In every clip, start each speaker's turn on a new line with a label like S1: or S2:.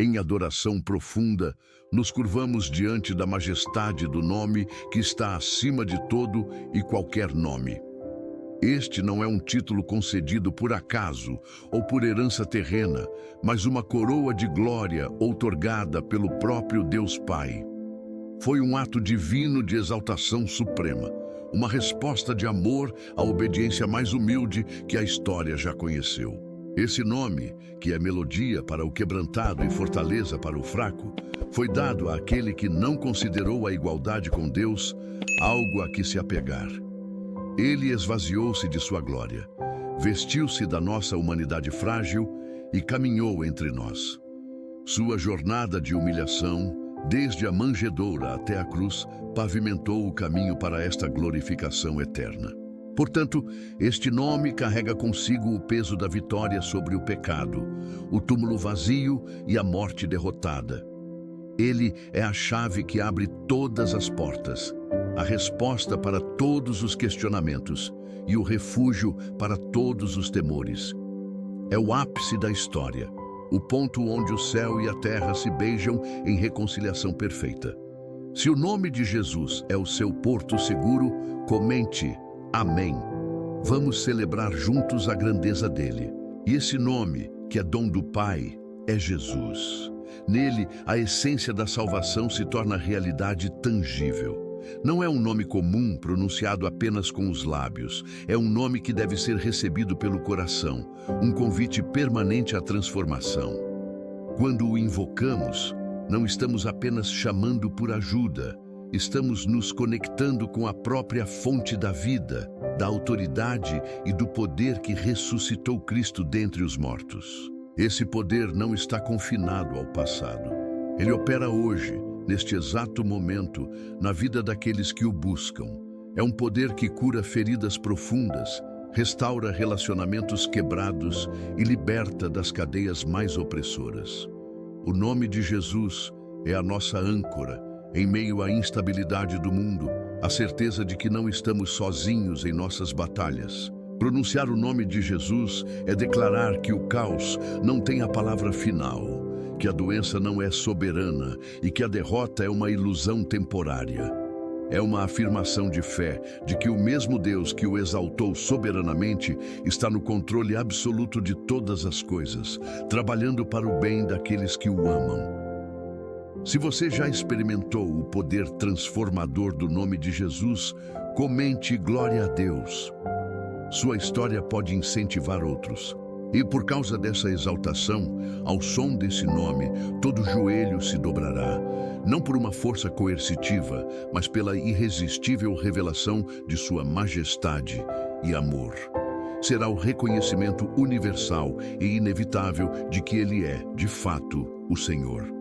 S1: Em adoração profunda, nos curvamos diante da majestade do nome que está acima de todo e qualquer nome. Este não é um título concedido por acaso ou por herança terrena, mas uma coroa de glória outorgada pelo próprio Deus Pai. Foi um ato divino de exaltação suprema, uma resposta de amor à obediência mais humilde que a história já conheceu. Esse nome, que é melodia para o quebrantado e fortaleza para o fraco, foi dado àquele que não considerou a igualdade com Deus algo a que se apegar. Ele esvaziou-se de sua glória, vestiu-se da nossa humanidade frágil e caminhou entre nós. Sua jornada de humilhação, desde a manjedoura até a cruz, pavimentou o caminho para esta glorificação eterna. Portanto, este nome carrega consigo o peso da vitória sobre o pecado, o túmulo vazio e a morte derrotada. Ele é a chave que abre todas as portas, a resposta para todos os questionamentos e o refúgio para todos os temores. É o ápice da história, o ponto onde o céu e a terra se beijam em reconciliação perfeita. Se o nome de Jesus é o seu porto seguro, comente Amém. Vamos celebrar juntos a grandeza dele. E esse nome, que é dom do Pai, é Jesus. Nele, a essência da salvação se torna realidade tangível. Não é um nome comum pronunciado apenas com os lábios. É um nome que deve ser recebido pelo coração, um convite permanente à transformação. Quando o invocamos, não estamos apenas chamando por ajuda, estamos nos conectando com a própria fonte da vida, da autoridade e do poder que ressuscitou Cristo dentre os mortos. Esse poder não está confinado ao passado. Ele opera hoje, neste exato momento, na vida daqueles que o buscam. É um poder que cura feridas profundas, restaura relacionamentos quebrados e liberta das cadeias mais opressoras. O nome de Jesus é a nossa âncora, em meio à instabilidade do mundo, a certeza de que não estamos sozinhos em nossas batalhas. Pronunciar o nome de Jesus é declarar que o caos não tem a palavra final, que a doença não é soberana e que a derrota é uma ilusão temporária. É uma afirmação de fé de que o mesmo Deus que o exaltou soberanamente está no controle absoluto de todas as coisas, trabalhando para o bem daqueles que o amam. Se você já experimentou o poder transformador do nome de Jesus, comente glória a Deus. Sua história pode incentivar outros. E por causa dessa exaltação, ao som desse nome, todo joelho se dobrará, não por uma força coercitiva, mas pela irresistível revelação de sua majestade e amor. Será o reconhecimento universal e inevitável de que Ele é, de fato, o Senhor.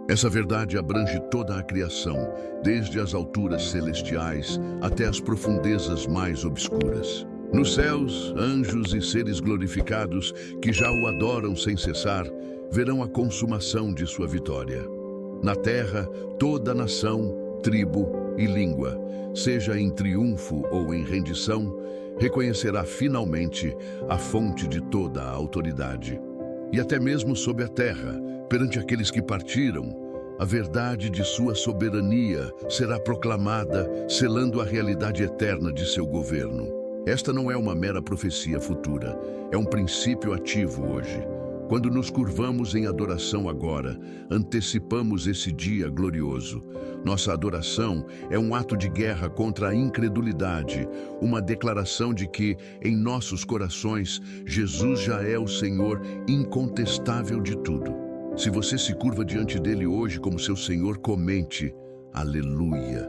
S1: Essa verdade abrange toda a criação, desde as alturas celestiais até as profundezas mais obscuras. Nos céus, anjos e seres glorificados que já o adoram sem cessar, verão a consumação de sua vitória. Na terra, toda nação, tribo e língua, seja em triunfo ou em rendição, reconhecerá finalmente a fonte de toda a autoridade. E até mesmo sob a terra, perante aqueles que partiram, a verdade de sua soberania será proclamada, selando a realidade eterna de seu governo. Esta não é uma mera profecia futura, é um princípio ativo hoje. Quando nos curvamos em adoração agora, antecipamos esse dia glorioso. Nossa adoração é um ato de guerra contra a incredulidade, uma declaração de que, em nossos corações, Jesus já é o Senhor incontestável de tudo. Se você se curva diante dele hoje como seu Senhor, comente, aleluia.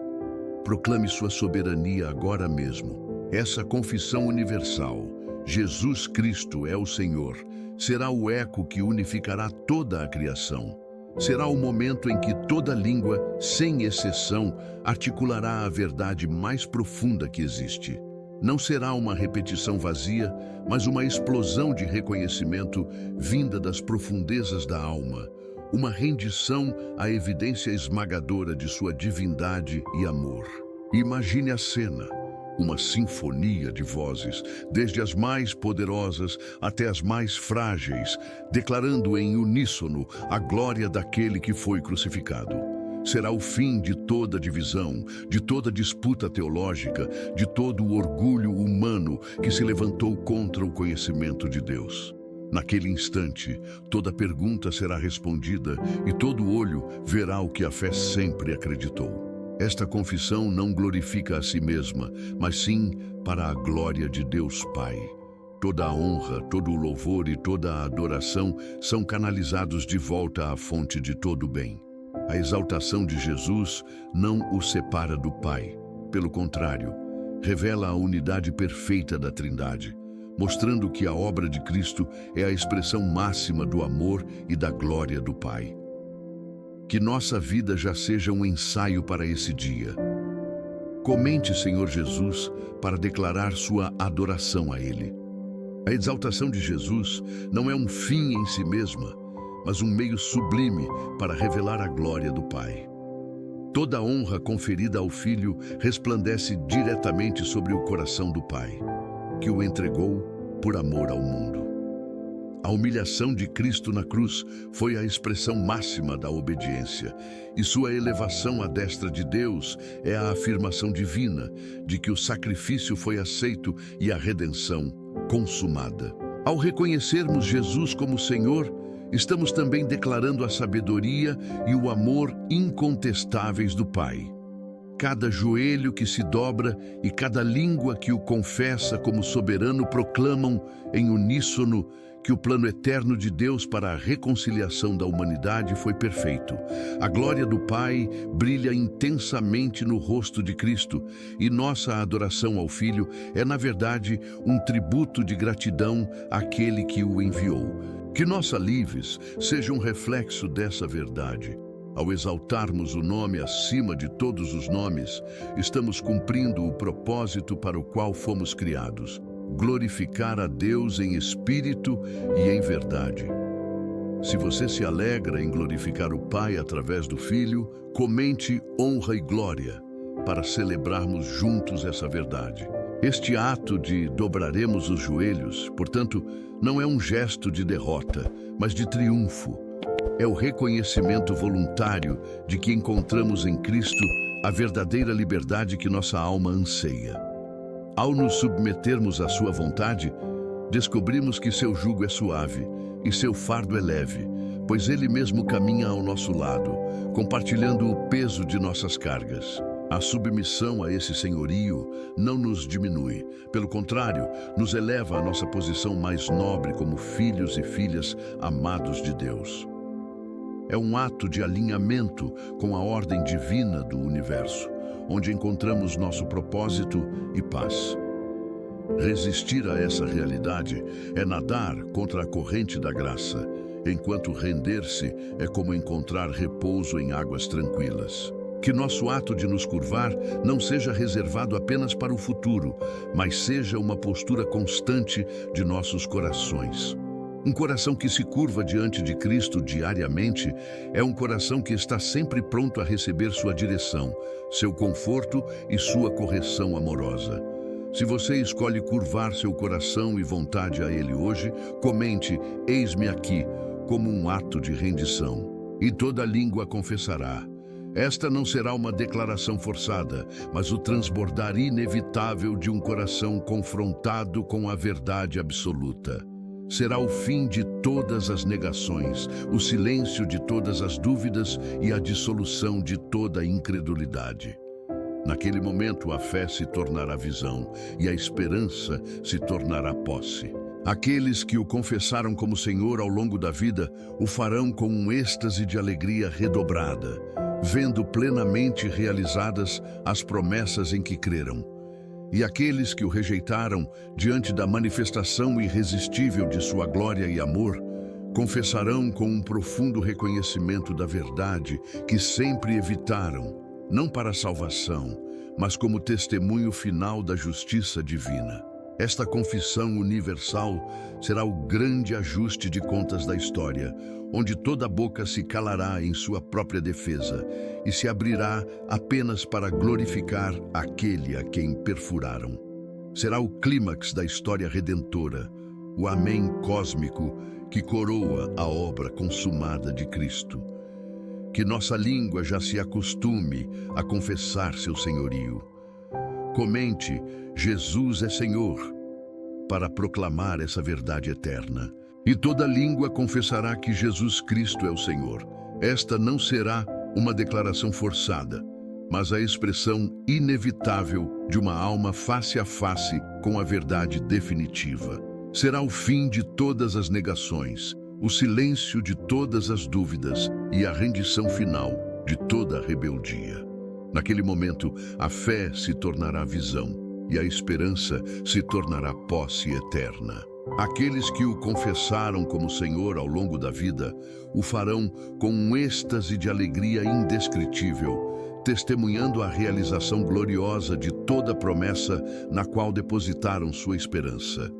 S1: Proclame sua soberania agora mesmo. Essa confissão universal, Jesus Cristo é o Senhor, será o eco que unificará toda a criação. Será o momento em que toda língua, sem exceção, articulará a verdade mais profunda que existe. Não será uma repetição vazia, mas uma explosão de reconhecimento vinda das profundezas da alma, uma rendição à evidência esmagadora de sua divindade e amor. Imagine a cena. uma sinfonia de vozes, desde as mais poderosas até as mais frágeis, declarando em uníssono a glória daquele que foi crucificado. Será o fim de toda divisão, de toda disputa teológica, de todo o orgulho humano que se levantou contra o conhecimento de Deus. Naquele instante, toda pergunta será respondida e todo olho verá o que a fé sempre acreditou. Esta confissão não glorifica a si mesma, mas sim para a glória de Deus Pai. Toda a honra, todo o louvor e toda a adoração são canalizados de volta à fonte de todo o bem. A exaltação de Jesus não o separa do Pai. Pelo contrário, revela a unidade perfeita da Trindade, mostrando que a obra de Cristo é a expressão máxima do amor e da glória do Pai. Que nossa vida já seja um ensaio para esse dia. Comente, Senhor Jesus, para declarar sua adoração a Ele. A exaltação de Jesus não é um fim em si mesma, mas um meio sublime para revelar a glória do Pai. Toda a honra conferida ao Filho resplandece diretamente sobre o coração do Pai, que o entregou por amor ao mundo. A humilhação de Cristo na cruz foi a expressão máxima da obediência, e sua elevação à destra de Deus é a afirmação divina de que o sacrifício foi aceito e a redenção consumada. Ao reconhecermos Jesus como Senhor, estamos também declarando a sabedoria e o amor incontestáveis do Pai. Cada joelho que se dobra e cada língua que o confessa como soberano proclamam em uníssono que o plano eterno de Deus para a reconciliação da humanidade foi perfeito. A glória do Pai brilha intensamente no rosto de Cristo e nossa adoração ao Filho é, na verdade, um tributo de gratidão àquele que o enviou. Que nossa lives seja um reflexo dessa verdade. Ao exaltarmos o nome acima de todos os nomes, estamos cumprindo o propósito para o qual fomos criados: glorificar a Deus em espírito e em verdade. Se você se alegra em glorificar o Pai através do Filho, comente honra e glória para celebrarmos juntos essa verdade. Este ato de dobraremos os joelhos, portanto, não é um gesto de derrota, mas de triunfo. É o reconhecimento voluntário de que encontramos em Cristo a verdadeira liberdade que nossa alma anseia. Ao nos submetermos à sua vontade, descobrimos que seu jugo é suave e seu fardo é leve, pois ele mesmo caminha ao nosso lado, compartilhando o peso de nossas cargas. A submissão a esse senhorio não nos diminui, pelo contrário, nos eleva à nossa posição mais nobre como filhos e filhas amados de Deus. É um ato de alinhamento com a ordem divina do universo, onde encontramos nosso propósito e paz. Resistir a essa realidade é nadar contra a corrente da graça, enquanto render-se é como encontrar repouso em águas tranquilas. Que nosso ato de nos curvar não seja reservado apenas para o futuro, mas seja uma postura constante de nossos corações. Um coração que se curva diante de Cristo diariamente é um coração que está sempre pronto a receber sua direção, seu conforto e sua correção amorosa. Se você escolhe curvar seu coração e vontade a Ele hoje, comente: eis-me aqui, como um ato de rendição. E toda língua confessará. Esta não será uma declaração forçada, mas o transbordar inevitável de um coração confrontado com a verdade absoluta. Será o fim de todas as negações, o silêncio de todas as dúvidas e a dissolução de toda a incredulidade. Naquele momento, a fé se tornará visão e a esperança se tornará posse. Aqueles que o confessaram como Senhor ao longo da vida o farão com um êxtase de alegria redobrada, vendo plenamente realizadas as promessas em que creram. E aqueles que o rejeitaram diante da manifestação irresistível de sua glória e amor, confessarão com um profundo reconhecimento da verdade que sempre evitaram, não para a salvação, mas como testemunho final da justiça divina. Esta confissão universal será o grande ajuste de contas da história, onde toda boca se calará em sua própria defesa e se abrirá apenas para glorificar aquele a quem perfuraram. Será o clímax da história redentora, o amém cósmico que coroa a obra consumada de Cristo. Que nossa língua já se acostume a confessar seu senhorio. Comente, Jesus é Senhor, para proclamar essa verdade eterna. E toda língua confessará que Jesus Cristo é o Senhor. Esta não será uma declaração forçada, mas a expressão inevitável de uma alma face a face com a verdade definitiva. Será o fim de todas as negações, o silêncio de todas as dúvidas e a rendição final de toda a rebeldia. Naquele momento, a fé se tornará visão e a esperança se tornará posse eterna. Aqueles que o confessaram como Senhor ao longo da vida o farão com um êxtase de alegria indescritível, testemunhando a realização gloriosa de toda a promessa na qual depositaram sua esperança.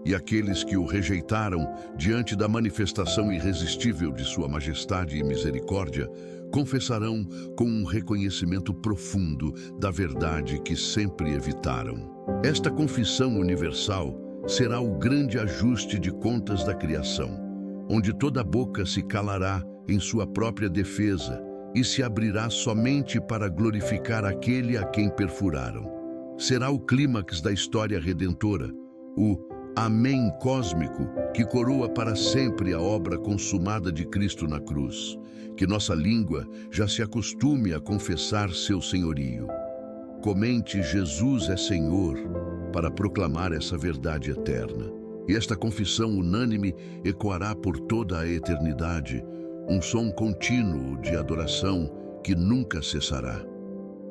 S1: E aqueles que o rejeitaram diante da manifestação irresistível de sua majestade e misericórdia, confessarão com um reconhecimento profundo da verdade que sempre evitaram. Esta confissão universal será o grande ajuste de contas da criação, onde toda boca se calará em sua própria defesa e se abrirá somente para glorificar aquele a quem perfuraram. Será o clímax da história redentora, o amém cósmico que coroa para sempre a obra consumada de Cristo na cruz. Que nossa língua já se acostume a confessar seu senhorio. Comente, Jesus é Senhor, para proclamar essa verdade eterna. E esta confissão unânime ecoará por toda a eternidade, um som contínuo de adoração que nunca cessará.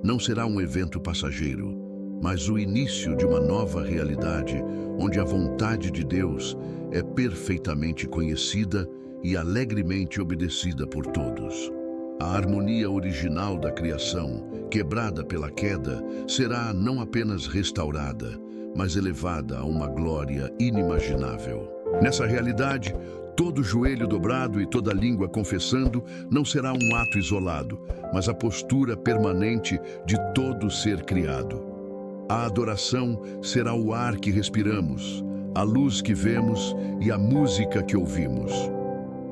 S1: Não será um evento passageiro, mas o início de uma nova realidade, onde a vontade de Deus é perfeitamente conhecida e alegremente obedecida por todos. A harmonia original da criação, quebrada pela queda, será não apenas restaurada, mas elevada a uma glória inimaginável. Nessa realidade, todo joelho dobrado e toda língua confessando não será um ato isolado, mas a postura permanente de todo ser criado. A adoração será o ar que respiramos, a luz que vemos e a música que ouvimos.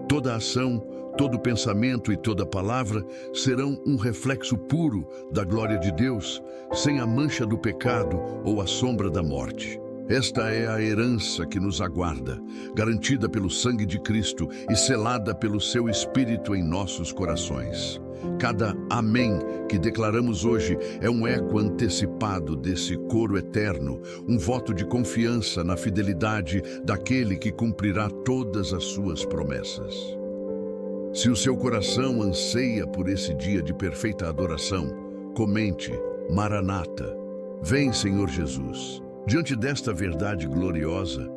S1: Toda ação, todo pensamento e toda palavra serão um reflexo puro da glória de Deus, sem a mancha do pecado ou a sombra da morte. Esta é a herança que nos aguarda, garantida pelo sangue de Cristo e selada pelo seu Espírito em nossos corações. Cada amém que declaramos hoje é um eco antecipado desse coro eterno, um voto de confiança na fidelidade daquele que cumprirá todas as suas promessas. Se o seu coração anseia por esse dia de perfeita adoração, comente, Maranata, vem, Senhor Jesus. Diante desta verdade gloriosa,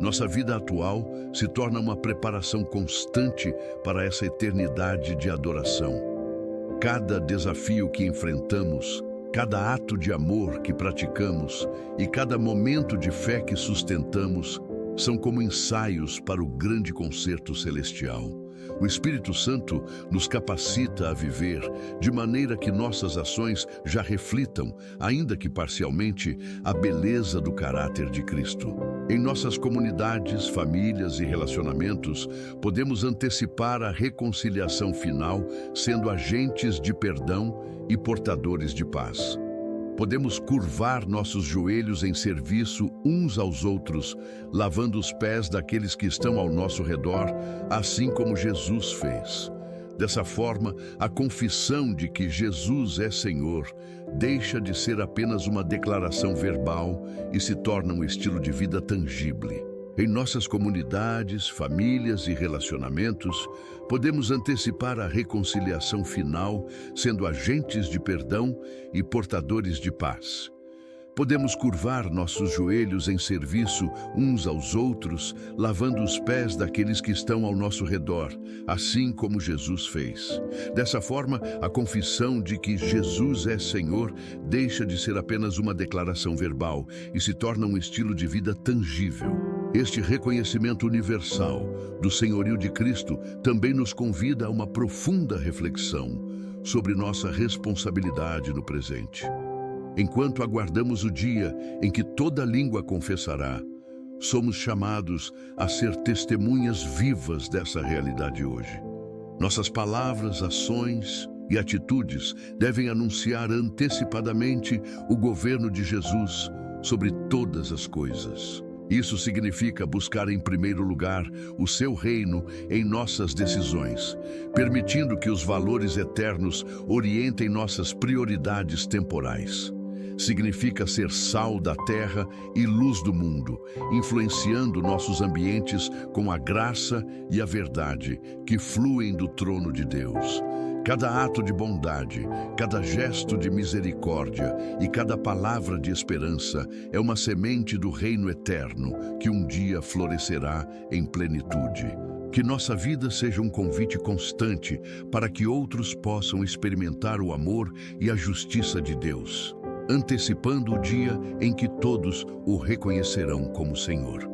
S1: nossa vida atual se torna uma preparação constante para essa eternidade de adoração. Cada desafio que enfrentamos, cada ato de amor que praticamos e cada momento de fé que sustentamos são como ensaios para o grande concerto celestial. O Espírito Santo nos capacita a viver de maneira que nossas ações já reflitam, ainda que parcialmente, a beleza do caráter de Cristo. Em nossas comunidades, famílias e relacionamentos, podemos antecipar a reconciliação final, sendo agentes de perdão e portadores de paz. Podemos curvar nossos joelhos em serviço uns aos outros, lavando os pés daqueles que estão ao nosso redor, assim como Jesus fez. Dessa forma, a confissão de que Jesus é Senhor deixa de ser apenas uma declaração verbal e se torna um estilo de vida tangível. Em nossas comunidades, famílias e relacionamentos, podemos antecipar a reconciliação final, sendo agentes de perdão e portadores de paz. Podemos curvar nossos joelhos em serviço uns aos outros, lavando os pés daqueles que estão ao nosso redor, assim como Jesus fez. Dessa forma, a confissão de que Jesus é Senhor deixa de ser apenas uma declaração verbal e se torna um estilo de vida tangível. Este reconhecimento universal do senhorio de Cristo também nos convida a uma profunda reflexão sobre nossa responsabilidade no presente. Enquanto aguardamos o dia em que toda língua confessará, somos chamados a ser testemunhas vivas dessa realidade hoje. Nossas palavras, ações e atitudes devem anunciar antecipadamente o governo de Jesus sobre todas as coisas. Isso significa buscar em primeiro lugar o seu reino em nossas decisões, permitindo que os valores eternos orientem nossas prioridades temporais. Significa ser sal da terra e luz do mundo, influenciando nossos ambientes com a graça e a verdade que fluem do trono de Deus. Cada ato de bondade, cada gesto de misericórdia e cada palavra de esperança é uma semente do reino eterno que um dia florescerá em plenitude. Que nossa vida seja um convite constante para que outros possam experimentar o amor e a justiça de Deus, antecipando o dia em que todos o reconhecerão como Senhor.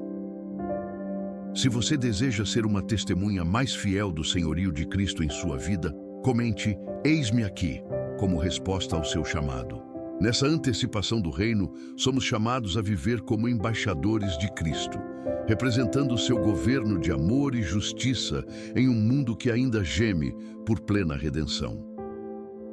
S1: Se você deseja ser uma testemunha mais fiel do senhorio de Cristo em sua vida, comente "Eis-me aqui" como resposta ao seu chamado. Nessa antecipação do reino, somos chamados a viver como embaixadores de Cristo, representando o seu governo de amor e justiça em um mundo que ainda geme por plena redenção.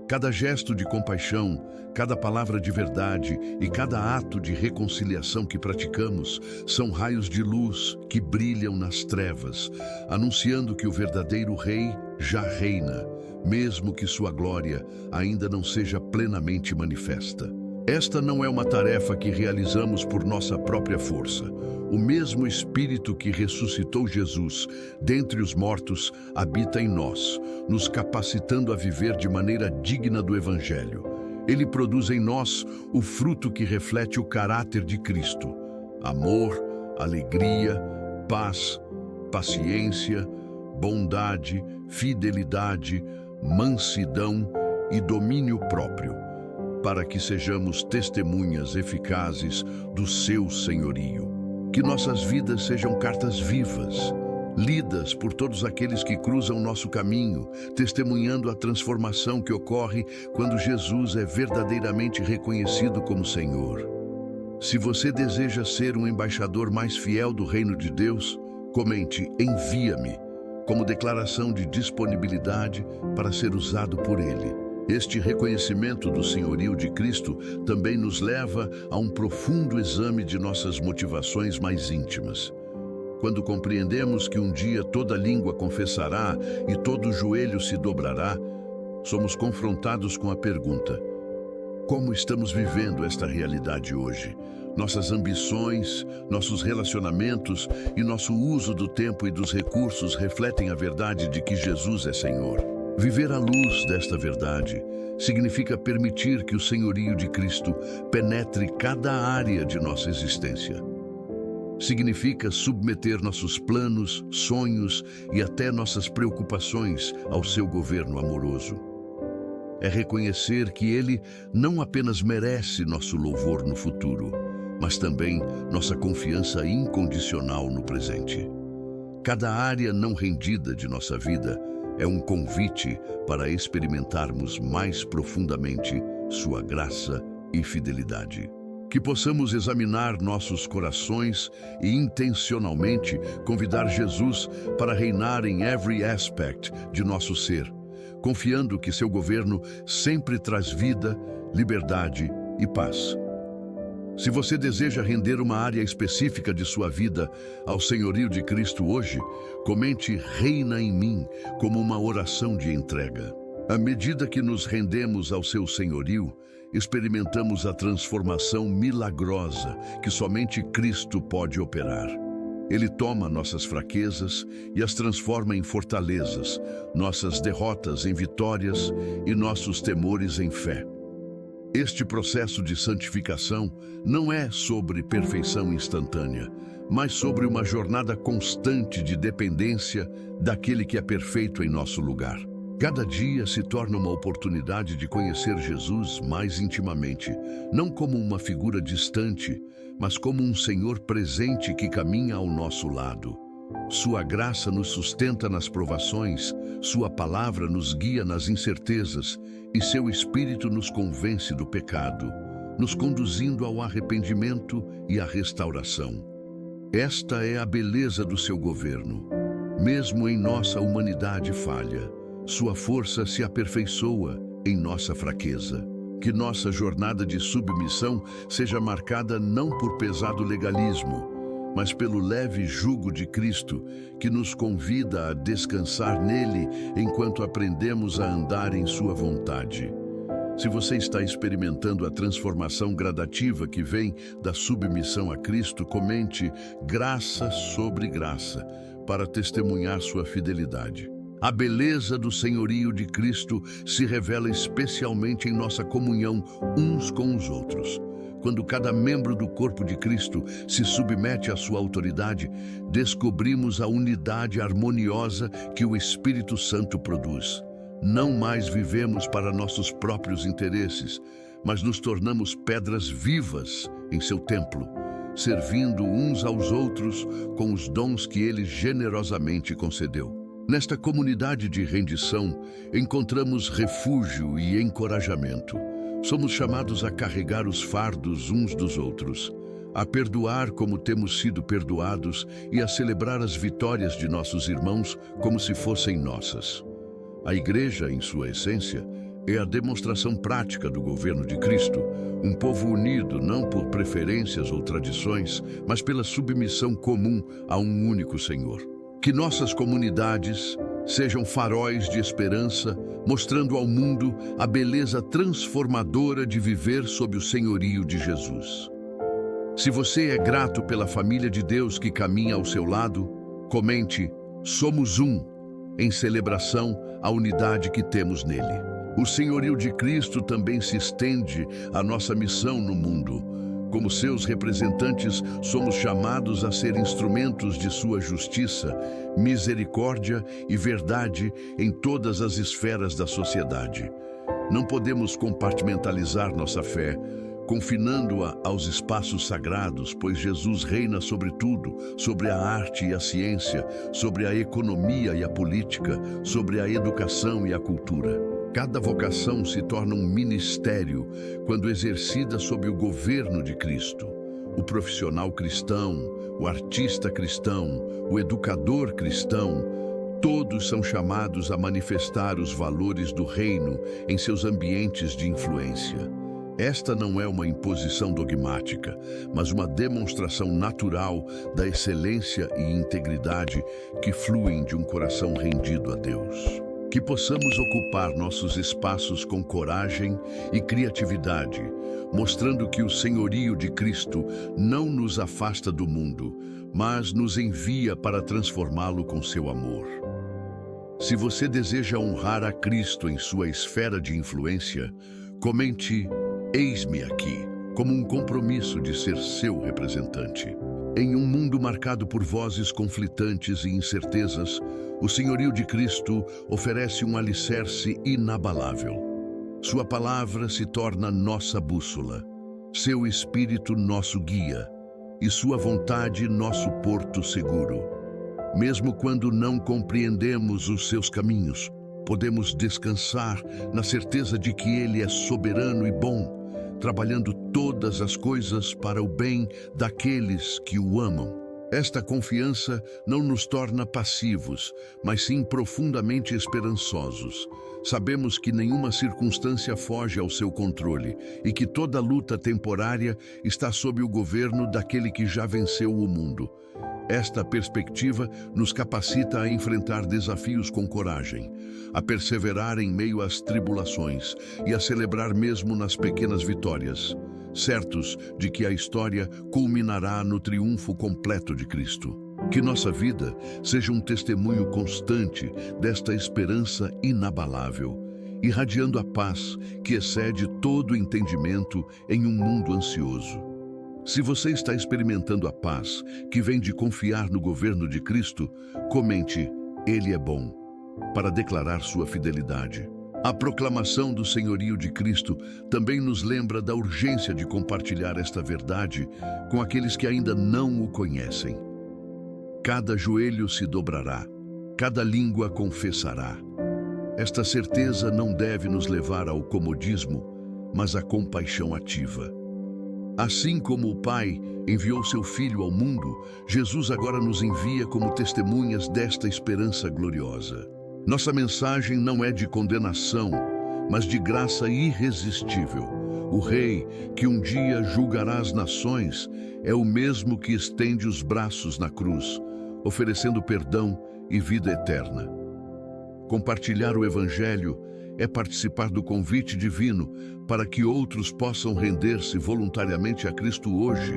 S1: Cada gesto de compaixão, cada palavra de verdade e cada ato de reconciliação que praticamos são raios de luz que brilham nas trevas, anunciando que o verdadeiro Rei já reina, mesmo que sua glória ainda não seja plenamente manifesta. Esta não é uma tarefa que realizamos por nossa própria força. O mesmo Espírito que ressuscitou Jesus dentre os mortos habita em nós, nos capacitando a viver de maneira digna do Evangelho. Ele produz em nós o fruto que reflete o caráter de Cristo: amor, alegria, paz, paciência, bondade, fidelidade, mansidão e domínio próprio, para que sejamos testemunhas eficazes do seu senhorio. Que nossas vidas sejam cartas vivas, lidas por todos aqueles que cruzam nosso caminho, testemunhando a transformação que ocorre quando Jesus é verdadeiramente reconhecido como Senhor. Se você deseja ser um embaixador mais fiel do reino de Deus, comente "Envia-me" como declaração de disponibilidade para ser usado por Ele. Este reconhecimento do senhorio de Cristo também nos leva a um profundo exame de nossas motivações mais íntimas. Quando compreendemos que um dia toda língua confessará e todo joelho se dobrará, somos confrontados com a pergunta: como estamos vivendo esta realidade hoje? Nossas ambições, nossos relacionamentos e nosso uso do tempo e dos recursos refletem a verdade de que Jesus é Senhor. Viver à luz desta verdade significa permitir que o senhorio de Cristo penetre cada área de nossa existência. Significa submeter nossos planos, sonhos e até nossas preocupações ao seu governo amoroso. É reconhecer que Ele não apenas merece nosso louvor no futuro, mas também nossa confiança incondicional no presente. Cada área não rendida de nossa vida é um convite para experimentarmos mais profundamente sua graça e fidelidade. Que possamos examinar nossos corações e intencionalmente convidar Jesus para reinar em every aspect de nosso ser, confiando que seu governo sempre traz vida, liberdade e paz. Se você deseja render uma área específica de sua vida ao senhorio de Cristo hoje, comente "Reina em mim" como uma oração de entrega. À medida que nos rendemos ao seu senhorio, experimentamos a transformação milagrosa que somente Cristo pode operar. Ele toma nossas fraquezas e as transforma em fortalezas, nossas derrotas em vitórias e nossos temores em fé. Este processo de santificação não é sobre perfeição instantânea, mas sobre uma jornada constante de dependência daquele que é perfeito em nosso lugar. Cada dia se torna uma oportunidade de conhecer Jesus mais intimamente, não como uma figura distante, mas como um Senhor presente que caminha ao nosso lado. Sua graça nos sustenta nas provações, sua palavra nos guia nas incertezas e seu Espírito nos convence do pecado, nos conduzindo ao arrependimento e à restauração. Esta é a beleza do seu governo. Mesmo em nossa humanidade falha, sua força se aperfeiçoa em nossa fraqueza. Que nossa jornada de submissão seja marcada não por pesado legalismo, mas pelo leve jugo de Cristo, que nos convida a descansar nele enquanto aprendemos a andar em sua vontade. Se você está experimentando a transformação gradativa que vem da submissão a Cristo, comente graça sobre graça para testemunhar sua fidelidade. A beleza do senhorio de Cristo se revela especialmente em nossa comunhão uns com os outros. Quando cada membro do corpo de Cristo se submete à sua autoridade, descobrimos a unidade harmoniosa que o Espírito Santo produz. Não mais vivemos para nossos próprios interesses, mas nos tornamos pedras vivas em seu templo, servindo uns aos outros com os dons que ele generosamente concedeu. Nesta comunidade de rendição, encontramos refúgio e encorajamento. Somos chamados a carregar os fardos uns dos outros, a perdoar como temos sido perdoados e a celebrar as vitórias de nossos irmãos como se fossem nossas. A Igreja, em sua essência, é a demonstração prática do governo de Cristo, um povo unido não por preferências ou tradições, mas pela submissão comum a um único Senhor. Que nossas comunidades sejam faróis de esperança, mostrando ao mundo a beleza transformadora de viver sob o senhorio de Jesus. Se você é grato pela família de Deus que caminha ao seu lado, comente "Somos um", em celebração à unidade que temos nele. O senhorio de Cristo também se estende à nossa missão no mundo. Como seus representantes, somos chamados a ser instrumentos de sua justiça, misericórdia e verdade em todas as esferas da sociedade. Não podemos compartimentalizar nossa fé, confinando-a aos espaços sagrados, pois Jesus reina sobre tudo, sobre a arte e a ciência, sobre a economia e a política, sobre a educação e a cultura. Cada vocação se torna um ministério quando exercida sob o governo de Cristo. O profissional cristão, o artista cristão, o educador cristão, todos são chamados a manifestar os valores do reino em seus ambientes de influência. Esta não é uma imposição dogmática, mas uma demonstração natural da excelência e integridade que fluem de um coração rendido a Deus. Que possamos ocupar nossos espaços com coragem e criatividade, mostrando que o senhorio de Cristo não nos afasta do mundo, mas nos envia para transformá-lo com seu amor. Se você deseja honrar a Cristo em sua esfera de influência, comente "Eis-me aqui", como um compromisso de ser seu representante. Em um mundo marcado por vozes conflitantes e incertezas, o senhorio de Cristo oferece um alicerce inabalável. Sua palavra se torna nossa bússola, seu espírito nosso guia e sua vontade nosso porto seguro. Mesmo quando não compreendemos os seus caminhos, podemos descansar na certeza de que ele é soberano e bom, trabalhando todas as coisas para o bem daqueles que o amam. Esta confiança não nos torna passivos, mas sim profundamente esperançosos. Sabemos que nenhuma circunstância foge ao seu controle e que toda luta temporária está sob o governo daquele que já venceu o mundo. Esta perspectiva nos capacita a enfrentar desafios com coragem, a perseverar em meio às tribulações e a celebrar mesmo nas pequenas vitórias, certos de que a história culminará no triunfo completo de Cristo. Que nossa vida seja um testemunho constante desta esperança inabalável irradiando a paz que excede todo entendimento em um mundo ansioso. Se você está experimentando a paz que vem de confiar no governo de Cristo, comente: Ele é bom, para declarar sua fidelidade. A proclamação do senhorio de Cristo também nos lembra da urgência de compartilhar esta verdade com aqueles que ainda não o conhecem. Cada joelho se dobrará, cada língua confessará. Esta certeza não deve nos levar ao comodismo, mas à compaixão ativa. Assim como o Pai enviou seu Filho ao mundo, Jesus agora nos envia como testemunhas desta esperança gloriosa. Nossa mensagem não é de condenação, mas de graça irresistível. O Rei, que um dia julgará as nações, é o mesmo que estende os braços na cruz, oferecendo perdão e vida eterna. Compartilhar o Evangelho é participar do convite divino para que outros possam render-se voluntariamente a Cristo hoje,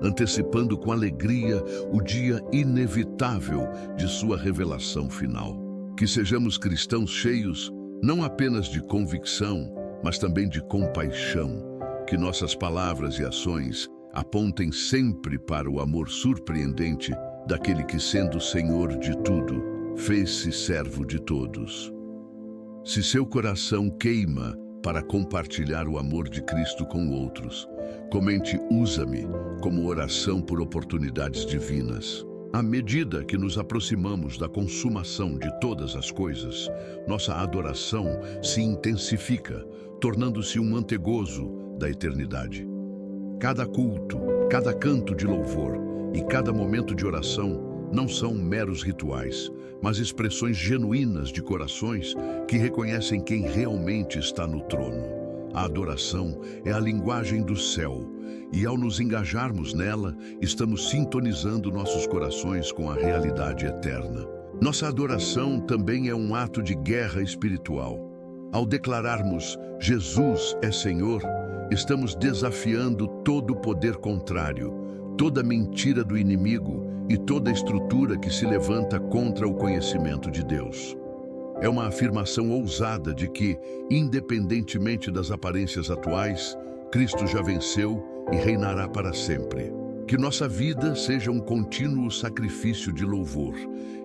S1: antecipando com alegria o dia inevitável de sua revelação final. Que sejamos cristãos cheios, não apenas de convicção, mas também de compaixão. Que nossas palavras e ações apontem sempre para o amor surpreendente daquele que, sendo Senhor de tudo, fez-se servo de todos. Se seu coração queima para compartilhar o amor de Cristo com outros, comente: usa-me como oração por oportunidades divinas. À medida que nos aproximamos da consumação de todas as coisas, nossa adoração se intensifica, tornando-se um antegozo da eternidade. Cada culto, cada canto de louvor e cada momento de oração não são meros rituais, mas expressões genuínas de corações que reconhecem quem realmente está no trono. A adoração é a linguagem do céu, e ao nos engajarmos nela, estamos sintonizando nossos corações com a realidade eterna. Nossa adoração também é um ato de guerra espiritual. Ao declararmos Jesus é Senhor, estamos desafiando todo o poder contrário, toda mentira do inimigo e toda estrutura que se levanta contra o conhecimento de Deus. É uma afirmação ousada de que, independentemente das aparências atuais, Cristo já venceu e reinará para sempre. Que nossa vida seja um contínuo sacrifício de louvor,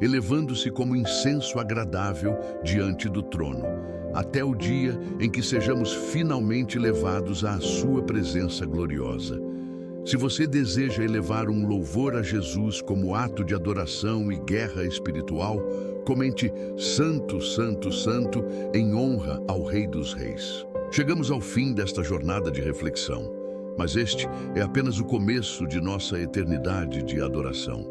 S1: elevando-se como incenso agradável diante do trono, até o dia em que sejamos finalmente levados à sua presença gloriosa. Se você deseja elevar um louvor a Jesus como ato de adoração e guerra espiritual, comente: Santo, Santo, Santo, em honra ao Rei dos Reis. Chegamos ao fim desta jornada de reflexão, mas este é apenas o começo de nossa eternidade de adoração.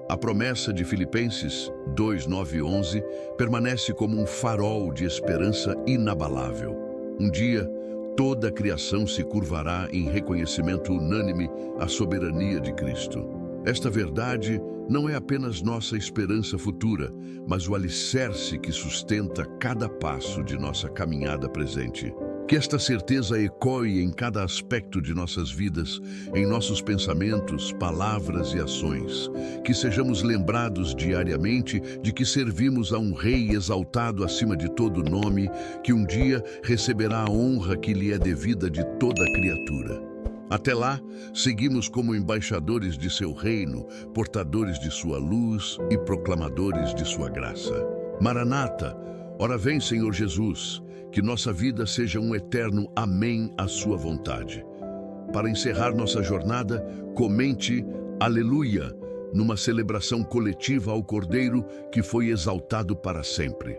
S1: A promessa de Filipenses 2, 9 e 11 permanece como um farol de esperança inabalável. Um dia, toda a criação se curvará em reconhecimento unânime à soberania de Cristo. Esta verdade não é apenas nossa esperança futura, mas o alicerce que sustenta cada passo de nossa caminhada presente. Que esta certeza ecoe em cada aspecto de nossas vidas, em nossos pensamentos, palavras e ações. Que sejamos lembrados diariamente de que servimos a um Rei exaltado acima de todo nome, que um dia receberá a honra que lhe é devida de toda criatura. Até lá, seguimos como embaixadores de seu reino, portadores de sua luz e proclamadores de sua graça. Maranata, ora vem, Senhor Jesus. Que nossa vida seja um eterno amém à sua vontade. Para encerrar nossa jornada, comente Aleluia, numa celebração coletiva ao Cordeiro que foi exaltado para sempre.